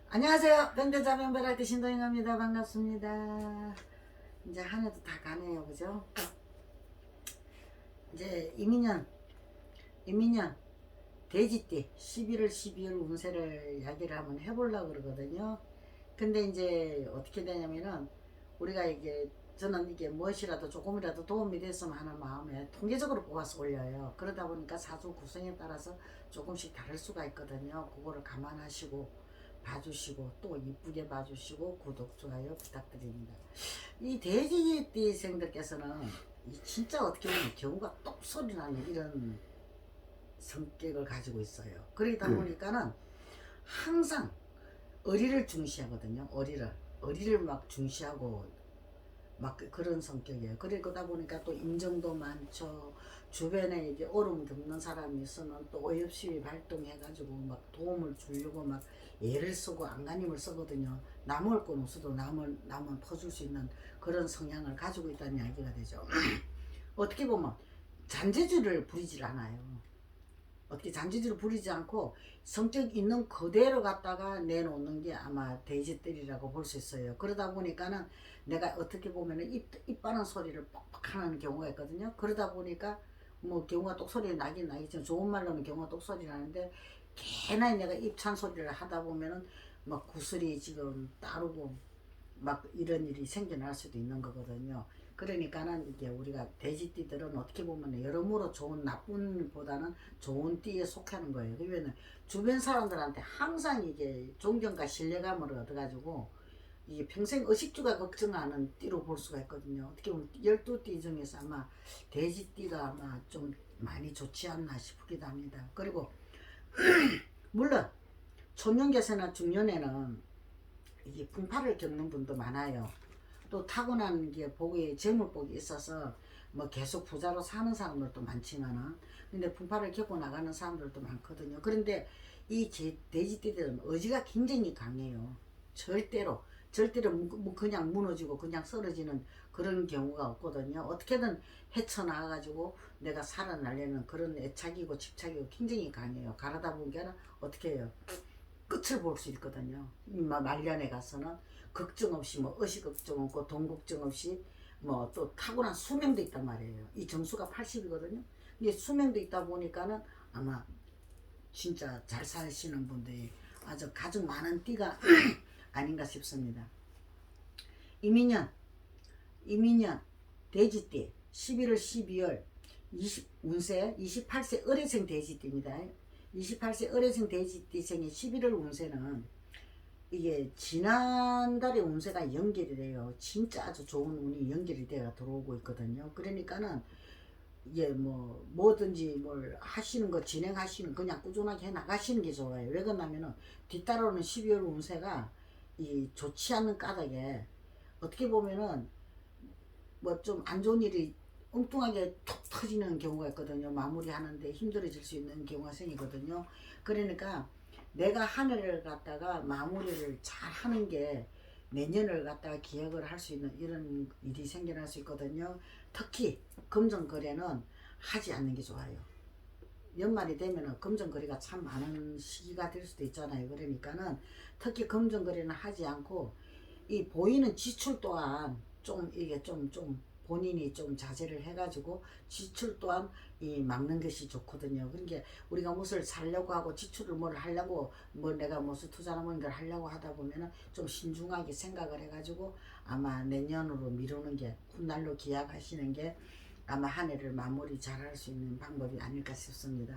안녕하세요. 변대자 변별할 때 신도영입니다. 반갑습니다. 이제 한 해도 다 가네요. 그죠? 이제 이민년 돼지띠 11월 12월 운세를 이야기를 한번 해보려고 그러거든요. 근데 이제 어떻게 되냐면은 우리가 이게 저는 이게 무엇이라도 조금이라도 도움이 됐으면 하는 마음에 통계적으로 뽑아서 올려요. 그러다 보니까 사주 구성에 따라서 조금씩 다를 수가 있거든요. 그거를 감안하시고 봐주시고 또 이쁘게 봐주시고 구독 좋아요 부탁드립니다. 이 돼지띠생들께서는 진짜 어떻게 보면 경우가 똑소리 나는 이런 성격을 가지고 있어요. 그러다 보니까는 항상 어리를 중시하거든요. 어리를 막 중시하고 막 그런 성격이에요. 그러다 보니까 또 인정도 많죠. 주변에 이제 어려움 겪는 사람이 있으면 또 어여없이 발동해가지고 막 도움을 주려고 막 애를 쓰고 안간힘을 쓰거든요. 남을 건 없어도 남은 퍼줄 수 있는 그런 성향을 가지고 있다는 이야기가 되죠. 어떻게 보면 잔재주를 부리질 않아요. 어떻게 잔재주를 부리지 않고 성격 있는 그대로 갖다가 내놓는 게 아마 돼지들이라고 볼 수 있어요. 그러다 보니까는 내가 어떻게 보면은 입 바른 소리를 뻑뻑 하는 경우가 있거든요. 그러다 보니까 뭐 경우가 똑소리 나긴 나겠지만 좋은 말로는 경우가 똑소리 나는데 개나 내가 입찬 소리를 하다 보면은 막 구슬이 지금 따르고 막 이런 일이 생겨날 수도 있는 거거든요. 그러니까는 이게 우리가 돼지띠들은 어떻게 보면 여러모로 좋은 나쁜 보다는 좋은 띠에 속하는 거예요. 그러면 주변 사람들한테 항상 이게 존경과 신뢰감을 얻어가지고 이게 평생 의식주가 걱정하는 띠로 볼 수가 있거든요. 어떻게 보면 12띠 중에서 아마 돼지띠가 아마 좀 많이 좋지 않나 싶기도 합니다. 그리고 물론 초년계세나 중년에는 이게 풍파를 겪는 분도 많아요. 또 타고난 게 복이 재물복이 있어서 뭐 계속 부자로 사는 사람들도 많지만은 근데 풍파를 겪고 나가는 사람들도 많거든요. 그런데 이 돼지띠들은 의지가 굉장히 강해요. 절대로 그냥 무너지고 그냥 쓰러지는 그런 경우가 없거든요. 어떻게든 헤쳐나가가지고 내가 살아나려는 그런 애착이고 집착이고 굉장히 강해요. 가르다 보니까 어떻게 해요? 끝을 볼 수 있거든요. 말년에 가서는 걱정 없이 뭐 의식 걱정 없고 돈 걱정 없이 뭐 또 타고난 수명도 있단 말이에요. 이 점수가 80이거든요. 이게 수명도 있다 보니까는 아마 진짜 잘 사시는 분들이 아주 가장 많은 띠가 아닌가 싶습니다. 이민년, 이민년, 돼지띠, 11월, 12월, 운세 28세 을해생 돼지띠입니다. 28세 을해생 돼지띠생의 11월 운세는 이게 지난달의 운세가 연결이 돼요. 진짜 아주 좋은 운이 연결이 돼가 들어오고 있거든요. 그러니까는 이게 뭐 뭐든지 뭘 하시는 거 진행하시는 그냥 꾸준하게 해 나가시는 게 좋아요. 왜 그러냐면은 뒤따라오는 12월 운세가 이 좋지 않는 까닭에 어떻게 보면은 뭐 좀 안 좋은 일이 엉뚱하게 툭 터지는 경우가 있거든요. 마무리하는데 힘들어질 수 있는 경우가 생기거든요. 그러니까 내가 한 해를 갖다가 마무리를 잘 하는 게 내년을 갖다가 기억을 할 수 있는 이런 일이 생겨날 수 있거든요. 특히 금전거래는 하지 않는 게 좋아요. 연말이 되면은 금전거래가 참 많은 시기가 될 수도 있잖아요. 그러니까는 특히 금전거래는 하지 않고 이 보이는 지출 또한 좀 이게 좀 본인이 좀 자제를 해가지고 지출 또한 이 막는 것이 좋거든요. 그러니까 우리가 무엇을 살려고 하고 지출을 뭘 하려고 뭐 내가 무슨 투자나 뭔 걸 하려고 하다 보면은 좀 신중하게 생각을 해가지고 아마 내년으로 미루는 게 훗날로 기약하시는 게 아마 한 해를 마무리 잘할 수 있는 방법이 아닐까 싶습니다.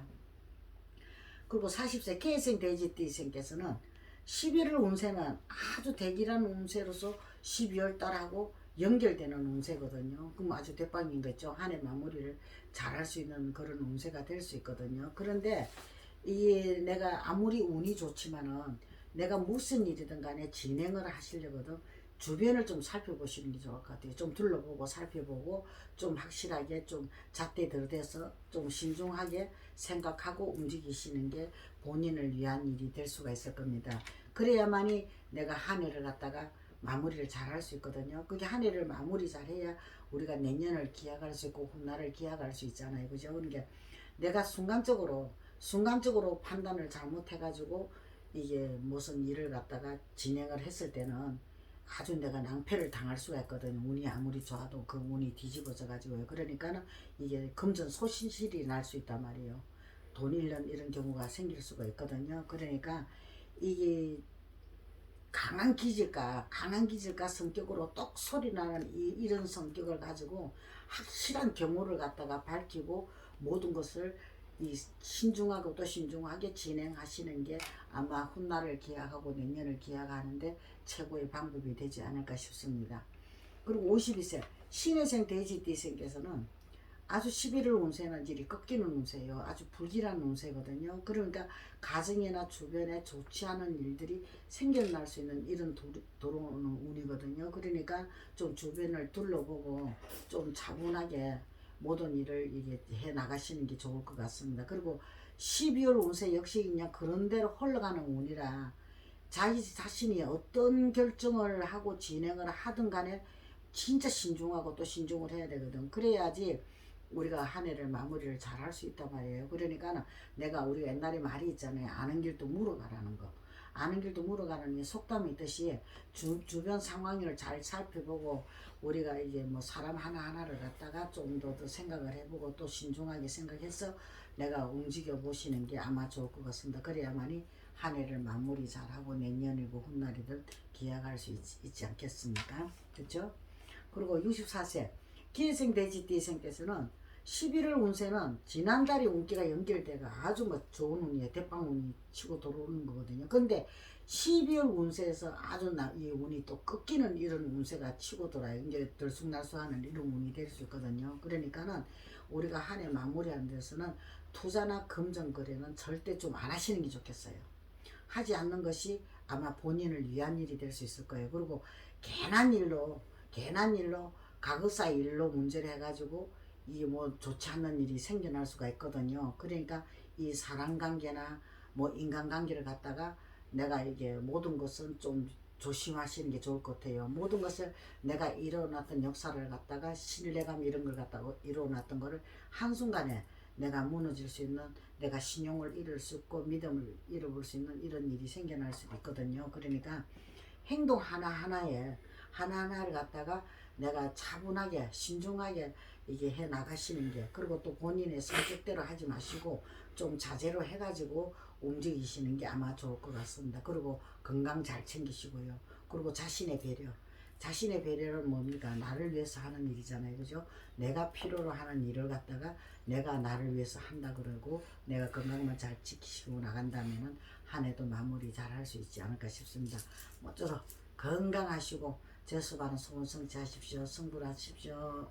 그리고 40세 K생 돼지띠생께서는 11월 운세는 아주 대기란 운세로서 12월 달하고 연결되는 운세거든요. 그럼 아주 대박인 거죠. 한 해 마무리를 잘할 수 있는 그런 운세가 될 수 있거든요. 그런데 이 내가 아무리 운이 좋지만은 내가 무슨 일이든 간에 진행을 하시려거든 주변을 좀 살펴보시는 게 좋을 것 같아요. 좀 둘러보고 살펴보고 좀 확실하게 좀 잣대 들대서 좀 신중하게 생각하고 움직이시는 게 본인을 위한 일이 될 수가 있을 겁니다. 그래야만이 내가 한 해를 갖다가 마무리를 잘 할 수 있거든요. 그게 한 해를 마무리 잘 해야 우리가 내년을 기약할 수 있고 훗날을 기약할 수 있잖아요. 그죠? 그러니까 내가 순간적으로 판단을 잘못해가지고 이게 무슨 일을 갖다가 진행을 했을 때는 아주 내가 낭패를 당할 수가 있거든요. 운이 아무리 좋아도 그 운이 뒤집어져 가지고요. 그러니까는 이게 금전 소실이 날 수 있단 말이에요. 돈 잃는 이런 경우가 생길 수가 있거든요. 그러니까 이게 강한 기질가 성격으로 똑 소리 나는 이런 성격을 가지고 확실한 경우를 갖다가 밝히고 모든 것을 이 신중하고 또 신중하게 진행하시는 게 아마 훗날을 기약하고 내년을 기약하는데 최고의 방법이 되지 않을까 싶습니다. 그리고 52세 신해생 돼지띠생께서는 아주 11월 운세는 일이 꺾이는 운세예요. 아주 불길한 운세거든요. 그러니까 가정이나 주변에 좋지 않은 일들이 생겨날 수 있는 이런 들어오는 운이거든요. 그러니까 좀 주변을 둘러보고 좀 차분하게 모든 일을 이게 해 나가시는 게 좋을 것 같습니다. 그리고 12월 운세 역시 그냥 그런 대로 흘러가는 운이라 자기 자신이 어떤 결정을 하고 진행을 하든 간에 진짜 신중하고 또 신중을 해야 되거든. 그래야지 우리가 한 해를 마무리를 잘 할 수 있단 말이에요. 그러니까 내가 우리가 옛날에 말이 있잖아요. 아는 길도 물어가라는 거. 아는 길도 물어가는 게 속담이 있듯이 주변 상황을 잘 살펴보고 우리가 이제 뭐 사람 하나하나를 갖다가 좀 더 생각을 해보고 또 신중하게 생각해서 내가 움직여 보시는 게 아마 좋을 것 같습니다. 그래야만이 한 해를 마무리 잘하고 내년이고 훗날이든 기약할 수 있지 않겠습니까? 그렇죠? 그리고 64세 기해생 돼지띠생께서는 11월 운세는 지난달에 운기가 연결돼가 아주 뭐 좋은 운이에요. 대빵운이 치고 들어오는 거거든요. 근데 12월 운세에서 아주 이 운이 또 꺾이는 이런 운세가 치고 돌아요. 이제 들쑥날쑥하는 이런 운이 될 수 있거든요. 그러니까는 우리가 한 해 마무리하는 데서는 투자나 금전 거래는 절대 좀 안 하시는 게 좋겠어요. 하지 않는 것이 아마 본인을 위한 일이 될 수 있을 거예요. 그리고 괜한 일로 가그사 일로 문제를 해가지고 이게 뭐 좋지 않는 일이 생겨날 수가 있거든요. 그러니까 이 사람관계나 뭐 인간관계를 갖다가 내가 이게 모든 것은 좀 조심하시는 게 좋을 것 같아요. 모든 것을 내가 일어났던 역사를 갖다가 신뢰감 이런 걸 갖다가 일어났던 거를 한순간에 내가 무너질 수 있는 내가 신용을 잃을 수 있고 믿음을 잃어볼 수 있는 이런 일이 생겨날 수도 있거든요. 그러니까 행동 하나하나를 갖다가 내가 차분하게 신중하게 이게 해 나가시는 게 그리고 또 본인의 성격대로 하지 마시고 좀 자제로 해가지고 움직이시는 게 아마 좋을 것 같습니다. 그리고 건강 잘 챙기시고요. 그리고 자신의 배려는 뭡니까? 나를 위해서 하는 일이잖아요. 그죠? 내가 필요로 하는 일을 갖다가 내가 나를 위해서 한다 그러고 내가 건강만 잘 지키시고 나간다면은 한 해도 마무리 잘 할 수 있지 않을까 싶습니다. 모쪼록 건강하시고 재수받은 소원 성취하십시오. 승부하십시오.